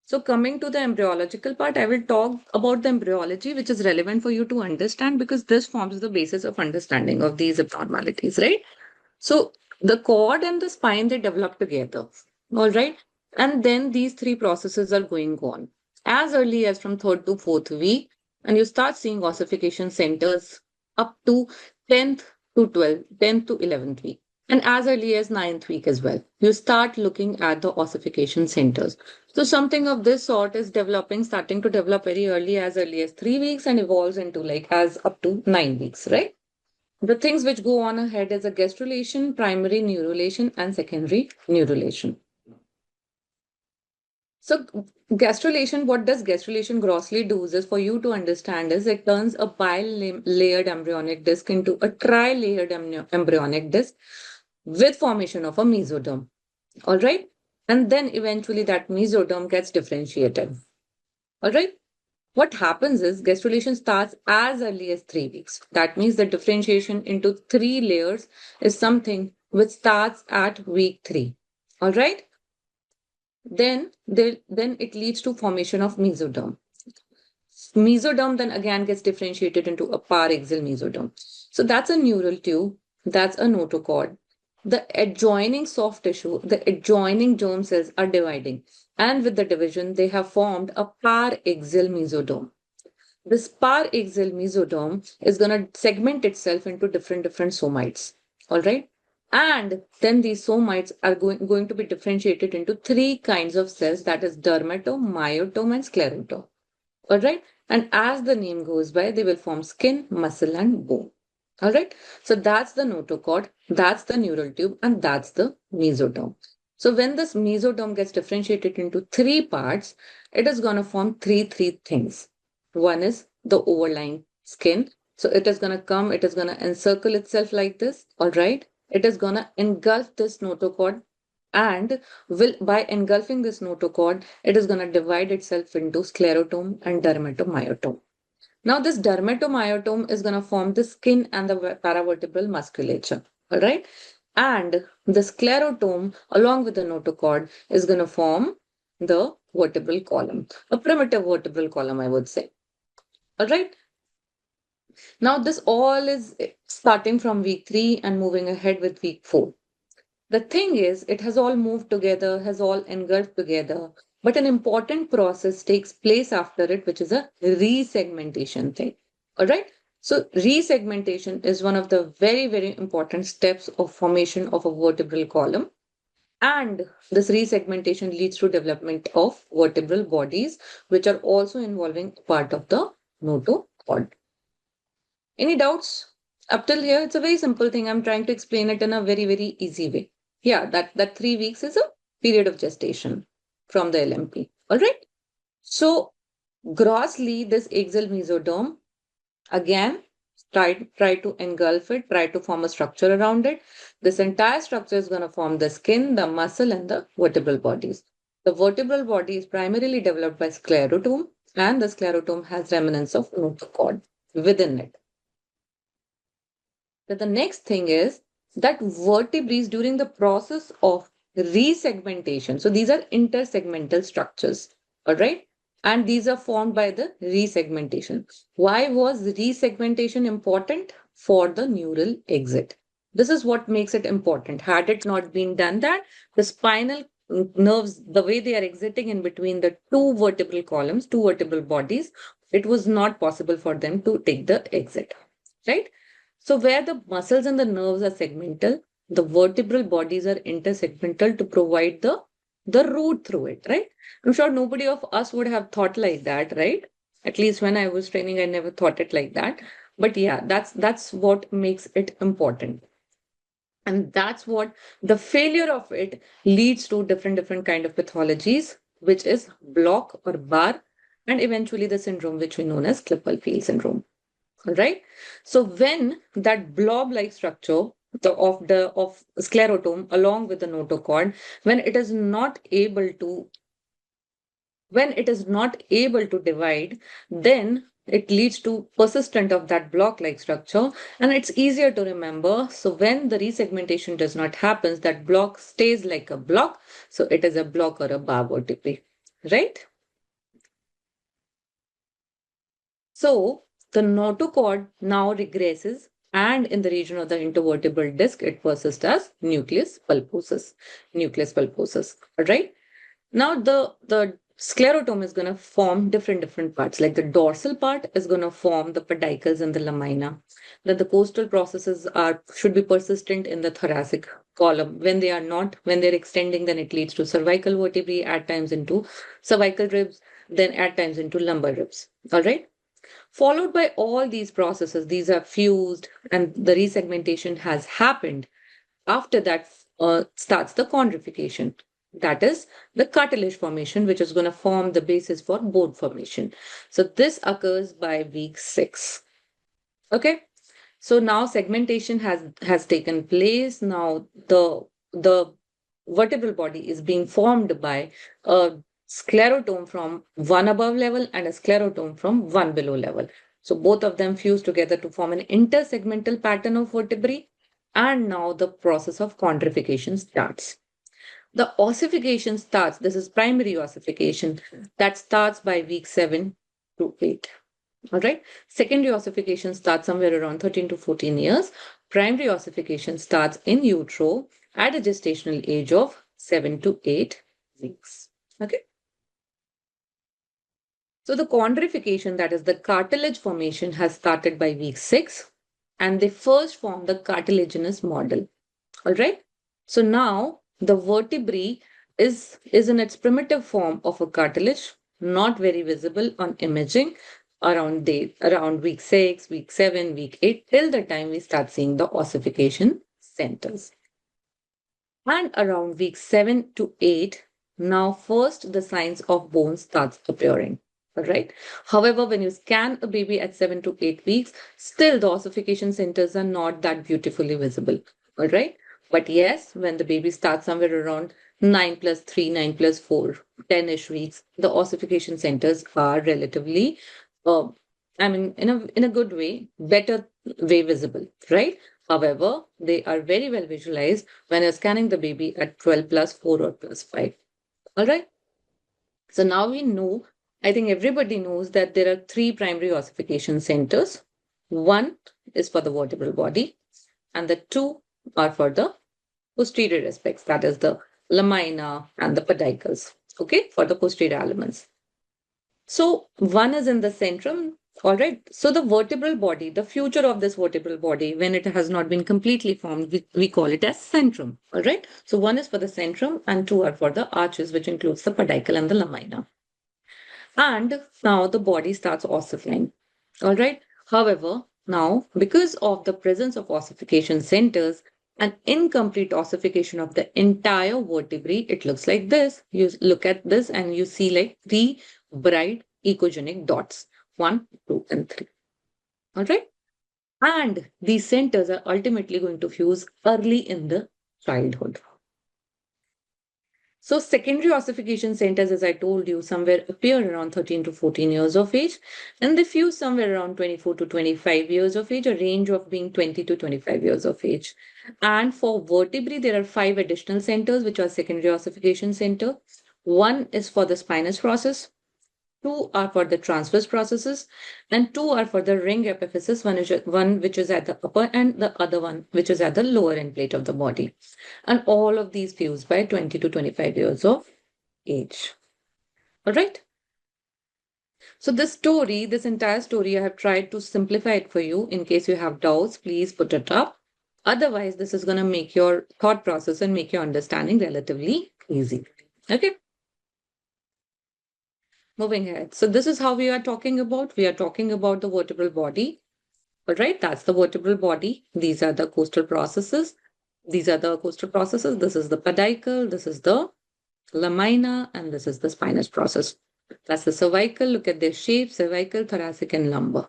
So coming to the embryological part, I will talk about the embryology, which is relevant for you to understand because this forms the basis of understanding of these abnormalities, right? So the cord and the spine, they develop together, all right? And then these three processes are going on as early as from third to fourth week, and you start seeing ossification centers up to 10th to 12th, 10th to 11th week. And as early as ninth week as well, you start looking at the ossification centers. So something of this sort is developing, starting to develop very early as 3 weeks and evolves into like as up to 9 weeks, right? The things which go on ahead is a gastrulation, primary neurulation, and secondary neurulation. So gastrulation, what does gastrulation grossly do is for you to understand is it turns a bilayered embryonic disc into a tri-layered embryonic disc with formation of a mesoderm. All right. And then eventually that mesoderm gets differentiated. All right. What happens is gastrulation starts as early as 3 weeks. That means the differentiation into 3 layers is something which starts at week 3. All right. Then it leads to formation of mesoderm. Mesoderm then again gets differentiated into a paraxial mesoderm. So that's a neural tube. That's a notochord. The adjoining soft tissue, the adjoining germ cells are dividing. And with the division, they have formed a paraxial mesoderm. This paraxial mesoderm is going to segment itself into different somites. All right. And then these somites are going to be differentiated into three kinds of cells, that is dermatome, myotome, and sclerotome. All right. And as the name goes by, they will form skin, muscle, and bone. All right. So that's the notochord, that's the neural tube, and that's the mesoderm. So when this mesoderm gets differentiated into three parts, it is going to form three things. One is the overlying skin. So it is going to come, it is going to encircle itself like this. All right. It is going to engulf this notochord, and will by engulfing this notochord, it is going to divide itself into sclerotome and dermatomyotome. Now, this dermatomyotome is going to form the skin and the paravertebral musculature. All right. And the sclerotome, along with the notochord, is going to form the vertebral column, a primitive vertebral column, I would say. All right. Now, this all is starting from week 3 and moving ahead with week 4. The thing is, it has all moved together, has all engulfed together, but an important process takes place after it, which is a resegmentation thing. All right. So resegmentation is one of the very important steps of formation of a vertebral column. And this resegmentation leads to development of vertebral bodies, which are also involving part of the notochord. Any doubts? Up till here, it's a very simple thing. I'm trying to explain it in a very easy way. Yeah, that 3 weeks is a period of gestation from the LMP. All right. So grossly, this axial mesoderm, again, try to engulf it, try to form a structure around it. This entire structure is going to form the skin, the muscle, and the vertebral bodies. The vertebral body is primarily developed by sclerotome, and the sclerotome has remnants of notochord within it. But the next thing is that vertebrae during the process of resegmentation. So these are intersegmental structures, all right? And these are formed by the resegmentation. Why was resegmentation important? For the neural exit. This is what makes it important. Had it not been done that, the spinal nerves, the way they are exiting in between the two vertebral columns, two vertebral bodies, it was not possible for them to take the exit, right? So where the muscles and the nerves are segmental, the vertebral bodies are intersegmental to provide the route through it, right? I'm sure nobody of us would have thought like that, right? At least when I was training, I never thought it like that. But yeah, that's what makes it important. And that's what the failure of it leads to different kind of pathologies, which is block or bar, and eventually the syndrome which we know as Klippel-Feil syndrome. All right. So when that blob-like structure of sclerotome along with the notochord, when it is not able to divide, then it leads to persistent of that block-like structure, and it's easier to remember. So when the resegmentation does not happen, that block stays like a block. So it is a block or a bar vertebrae, right? So the notochord now regresses, and in the region of the intervertebral disc, it persists as nucleus pulposus. Nucleus pulposus. All right. Now the sclerotome is going to form different parts. Like the dorsal part is going to form the pedicles and the lamina. Then the costal processes should be persistent in the thoracic column. When they are not, when they're extending, then it leads to cervical vertebrae, at times into cervical ribs, then at times into lumbar ribs. All right. Followed by all these processes, these are fused and the resegmentation has happened. After that starts the chondrification. That is the cartilage formation, which is going to form the basis for bone formation. So this occurs by week 6. Okay. So now segmentation has taken place. Now the vertebral body is being formed by a sclerotome from one above level and a sclerotome from one below level. So both of them fuse together to form an intersegmental pattern of vertebrae. And now the process of chondrification starts. The ossification starts, this is primary ossification, that starts by week 7 to 8. All right. Secondary ossification starts somewhere around 13 to 14 years. Primary ossification starts in utero at a gestational age of 7 to 8 weeks. Okay. So the chondrification, that is the cartilage formation, has started by week 6, and they first form the cartilaginous model. All right. So now the vertebrae is in its primitive form of a cartilage, not very visible on imaging around week 6, week 7, week 8, till the time we start seeing the ossification centers. And around week 7 to 8, now first the signs of bone starts appearing. All right. However, when you scan a baby at 7 to 8 weeks, still the ossification centers are not that beautifully visible. All right. But yes, when the baby starts somewhere around 9 plus 3, 9 plus 4, 10-ish weeks, the ossification centers are relatively, in a good way, better way visible, right? However, they are very well visualized when you're scanning the baby at 12 plus 4 or plus 5. All right. So now we know, I think everybody knows that there are 3 primary ossification centers. One is for the vertebral body, and the 2 are for the posterior aspects, that is the lamina and the pedicles, okay, for the posterior elements. So one is in the centrum. All right. So the vertebral body, the future of this vertebral body, when it has not been completely formed, we call it as centrum. All right. So one is for the centrum and 2 are for the arches, which includes the pedicle and the lamina. And now the body starts ossifying. All right. However, now because of the presence of ossification centers, an incomplete ossification of the entire vertebrae, it looks like this. You look at this and you see like 3 bright echogenic dots, 1, 2, and 3. All right. And these centers are ultimately going to fuse early in the childhood. So secondary ossification centers, as I told you, somewhere appear around 13 to 14 years of age, and they fuse somewhere around 24 to 25 years of age, a range of being 20 to 25 years of age. And for vertebrae, there are 5 additional centers, which are secondary ossification center. One is for the spinous process, 2 are for the transverse processes, and 2 are for the ring epiphysis, one which is at the upper end, the other one which is at the lower end plate of the body. And all of these fuse by 20 to 25 years of age. All right. So this entire story, I have tried to simplify it for you. In case you have doubts, please put it up. Otherwise, this is going to make your thought process and make your understanding relatively easy. Okay. Moving ahead. So this is how we are talking about. We are talking about the vertebral body. All right, that's the vertebral body. These are the costal processes. This is the pedicle. This is the lamina, and this is the spinous process. That's the cervical. Look at their shape, cervical, thoracic, and lumbar.